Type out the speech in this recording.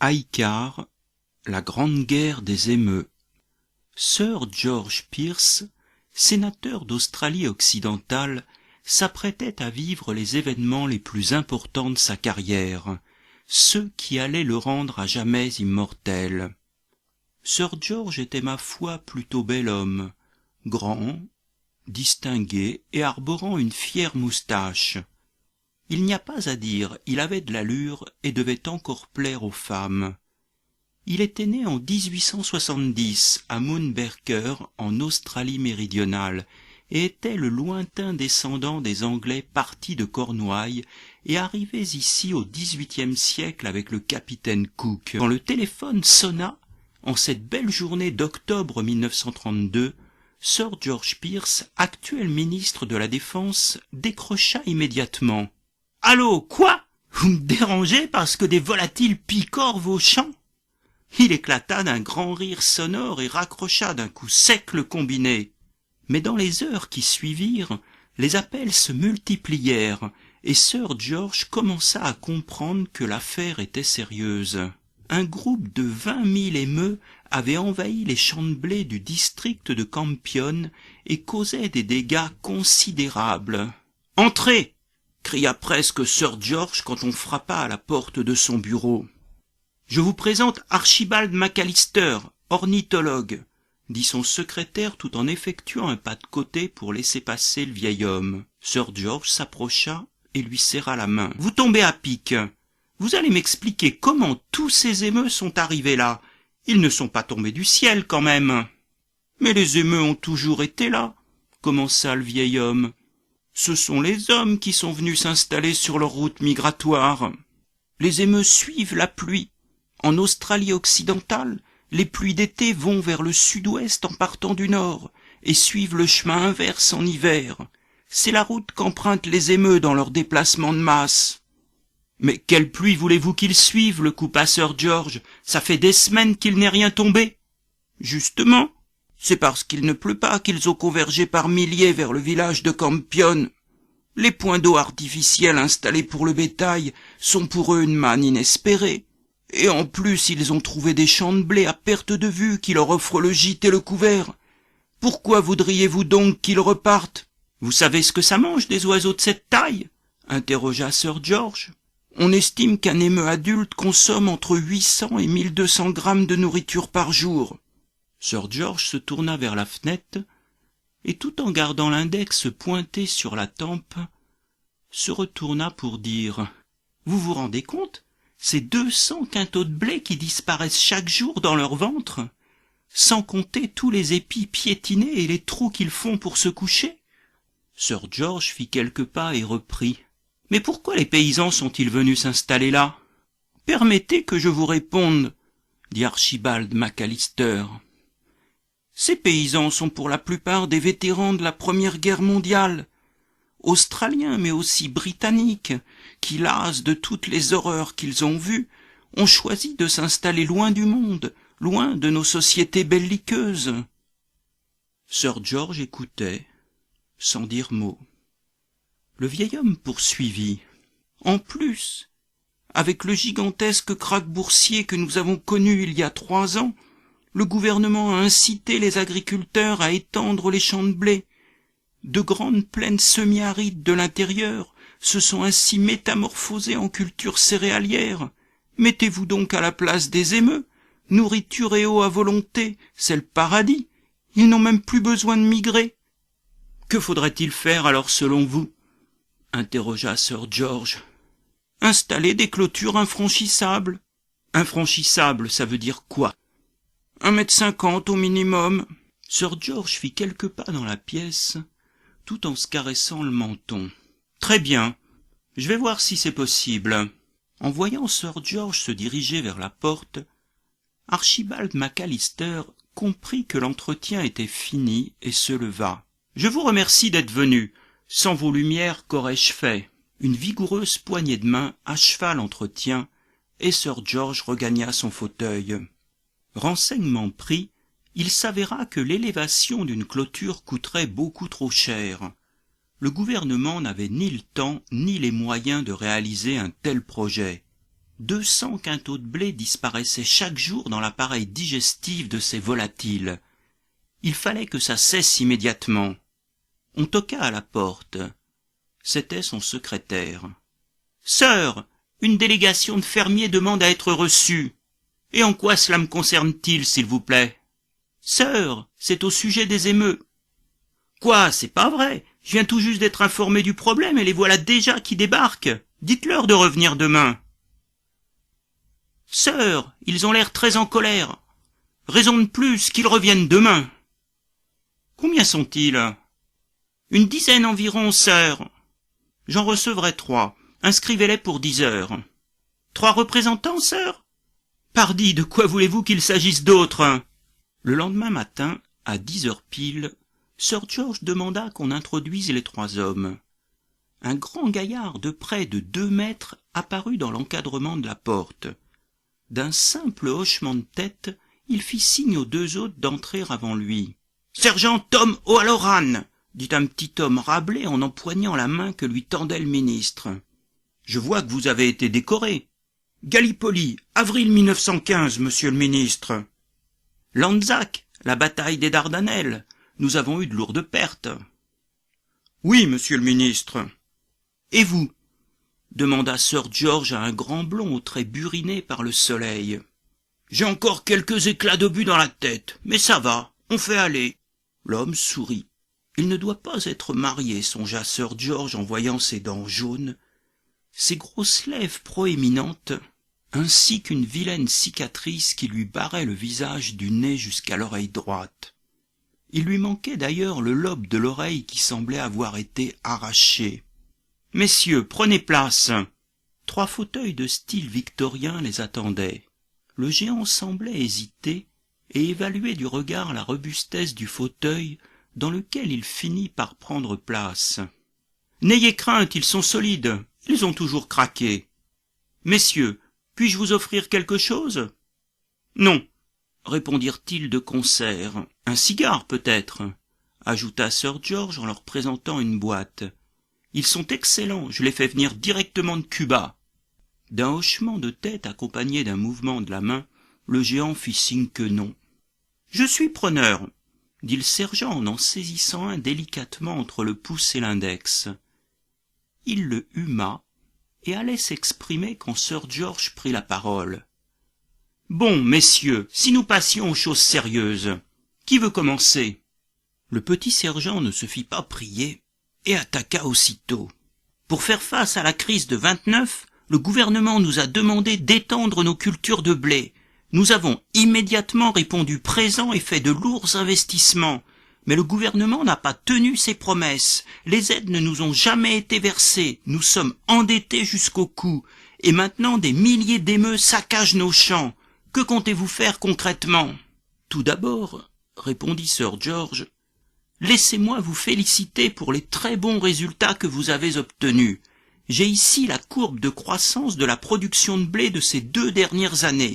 Highcar, la Grande Guerre des émeux. Sir George Pearce, sénateur d'Australie occidentale, s'apprêtait à vivre les événements les plus importants de sa carrière, ceux qui allaient le rendre à jamais immortel. Sir George était, ma foi, plutôt bel homme, grand, distingué et arborant une fière moustache. Il n'y a pas à dire, il avait de l'allure et devait encore plaire aux femmes. Il était né en 1870 à Moonbarker, en Australie méridionale, et était le lointain descendant des Anglais partis de Cornouailles et arrivés ici au XVIIIe siècle avec le capitaine Cook. Quand le téléphone sonna, en cette belle journée d'octobre 1932, Sir George Pearce, actuel ministre de la Défense, décrocha immédiatement. « Allô, quoi? Vous me dérangez parce que des volatiles picorent vos champs ?» Il éclata d'un grand rire sonore et raccrocha d'un coup sec le combiné. Mais dans les heures qui suivirent, les appels se multiplièrent et Sir George commença à comprendre que l'affaire était sérieuse. Un groupe de 20 000 émeux avait envahi les champs de blé du district de Campion et causait des dégâts considérables. « Entrez !» cria presque Sir George quand on frappa à la porte de son bureau. « Je vous présente Archibald McAllister, ornithologue, » dit son secrétaire tout en effectuant un pas de côté pour laisser passer le vieil homme. Sir George s'approcha et lui serra la main. « Vous tombez à pic. Vous allez m'expliquer comment tous ces émeux sont arrivés là. Ils ne sont pas tombés du ciel quand même. »« Mais les émeux ont toujours été là, » commença le vieil homme. « Ce sont les hommes qui sont venus s'installer sur leur route migratoire. Les émeux suivent la pluie. En Australie occidentale, les pluies d'été vont vers le sud-ouest en partant du nord et suivent le chemin inverse en hiver. C'est la route qu'empruntent les émeux dans leur déplacement de masse. »« Mais quelle pluie voulez-vous qu'ils suivent ?» le coupa Sir George. « Ça fait des semaines qu'il n'est rien tombé. »« Justement, c'est parce qu'il ne pleut pas qu'ils ont convergé par milliers vers le village de Campion. Les points d'eau artificiels installés pour le bétail sont pour eux une manne inespérée. Et en plus, ils ont trouvé des champs de blé à perte de vue qui leur offrent le gîte et le couvert. Pourquoi voudriez-vous donc qu'ils repartent ? » « Vous savez ce que ça mange des oiseaux de cette taille ?» interrogea Sir George. « On estime qu'un émeu adulte consomme entre 800 et 1200 grammes de nourriture par jour. » Sir George se tourna vers la fenêtre et tout en gardant l'index pointé sur la tempe, se retourna pour dire « Vous vous rendez compte ? Ces 200 quintaux de blé qui disparaissent chaque jour dans leur ventre, sans compter tous les épis piétinés et les trous qu'ils font pour se coucher. » Sir George fit quelques pas et reprit. « Mais pourquoi les paysans sont-ils venus s'installer là ? » « Permettez que je vous réponde, » dit Archibald McAllister. « Ces paysans sont pour la plupart des vétérans de la Première Guerre mondiale, australiens mais aussi britanniques, qui, las de toutes les horreurs qu'ils ont vues, ont choisi de s'installer loin du monde, loin de nos sociétés belliqueuses. » Sir George écoutait, sans dire mot. Le vieil homme poursuivit. « En plus, avec le gigantesque krach boursier que nous avons connu il y a 3 ans, le gouvernement a incité les agriculteurs à étendre les champs de blé. De grandes plaines semi-arides de l'intérieur se sont ainsi métamorphosées en cultures céréalières. Mettez-vous donc à la place des émeux. Nourriture et eau à volonté, c'est le paradis. Ils n'ont même plus besoin de migrer. »« Que faudrait-il faire alors selon vous ?» interrogea Sir George. « Installer des clôtures infranchissables. »« Infranchissables, ça veut dire quoi ? » « 1,50 m au minimum. » Sir George fit quelques pas dans la pièce, tout en se caressant le menton. « Très bien, je vais voir si c'est possible. » En voyant Sir George se diriger vers la porte, Archibald McAllister comprit que l'entretien était fini et se leva. « Je vous remercie d'être venu. Sans vos lumières, qu'aurais-je fait ?» Une vigoureuse poignée de main acheva l'entretien et Sir George regagna son fauteuil. Renseignement pris, il s'avéra que l'élévation d'une clôture coûterait beaucoup trop cher. Le gouvernement n'avait ni le temps ni les moyens de réaliser un tel projet. 200 quintaux de blé disparaissaient chaque jour dans l'appareil digestif de ces volatiles. Il fallait que ça cesse immédiatement. On toqua à la porte. C'était son secrétaire. « Sœur, une délégation de fermiers demande à être reçue. Et en quoi cela me concerne-t-il, s'il vous plaît ? Sœur, c'est au sujet des émeutes. » « Quoi, c'est pas vrai. Je viens tout juste d'être informé du problème et les voilà déjà qui débarquent. Dites-leur de revenir demain. »« Sœur, ils ont l'air très en colère. Raison de plus qu'ils reviennent demain. »« Combien sont-ils ? » ?»« Une dizaine environ, sœur. J'en recevrai 3. Inscrivez-les pour 10 heures. »« 3 représentants, sœur ? » ?»« Pardi, de quoi voulez-vous qu'il s'agisse d'autres ? » Le lendemain matin, à 10 heures pile, Sir George demanda qu'on introduise les 3 hommes. Un grand gaillard de près de 2 mètres apparut dans l'encadrement de la porte. D'un simple hochement de tête, il fit signe aux 2 autres d'entrer avant lui. « Sergent Tom O'Halloran !» dit un petit homme râblé en empoignant la main que lui tendait le ministre. « Je vois que vous avez été décoré. »« Gallipoli, avril 1915, monsieur le ministre. »« Lanzac, la bataille des Dardanelles. Nous avons eu de lourdes pertes. »« Oui, monsieur le ministre. »« Et vous ?» demanda Sir George à un grand blond aux traits burinés par le soleil. « J'ai encore quelques éclats d'obus dans la tête, mais ça va, on fait aller. » L'homme sourit. Il ne doit pas être marié, songea Sir George en voyant ses dents jaunes, ses grosses lèvres proéminentes, ainsi qu'une vilaine cicatrice qui lui barrait le visage du nez jusqu'à l'oreille droite. Il lui manquait d'ailleurs le lobe de l'oreille qui semblait avoir été arraché. « Messieurs, prenez place !» 3 fauteuils de style victorien les attendaient. Le géant semblait hésiter et évaluer du regard la robustesse du fauteuil dans lequel il finit par prendre place. « N'ayez crainte, ils sont solides, ils ont toujours craqué. Messieurs, puis-je vous offrir quelque chose ? » ?»« Non, » répondirent-ils de concert. « Un cigare, peut-être » ajouta Sir George en leur présentant une boîte. « Ils sont excellents, je les fais venir directement de Cuba. » D'un hochement de tête accompagné d'un mouvement de la main, le géant fit signe que non. « Je suis preneur, » dit le sergent en saisissant un délicatement entre le pouce et l'index. Il le huma et allait s'exprimer quand Sir George prit la parole. « Bon, messieurs, si nous passions aux choses sérieuses, qui veut commencer ?» Le petit sergent ne se fit pas prier et attaqua aussitôt. « Pour faire face à la crise de 29, le gouvernement nous a demandé d'étendre nos cultures de blé. Nous avons immédiatement répondu présent et fait de lourds investissements. Mais le gouvernement n'a pas tenu ses promesses. Les aides ne nous ont jamais été versées. Nous sommes endettés jusqu'au cou. Et maintenant des milliers d'émeutes saccagent nos champs. Que comptez-vous faire concrètement ? » « Tout d'abord, » répondit Sir George, « laissez-moi vous féliciter pour les très bons résultats que vous avez obtenus. J'ai ici la courbe de croissance de la production de blé de ces 2 dernières années.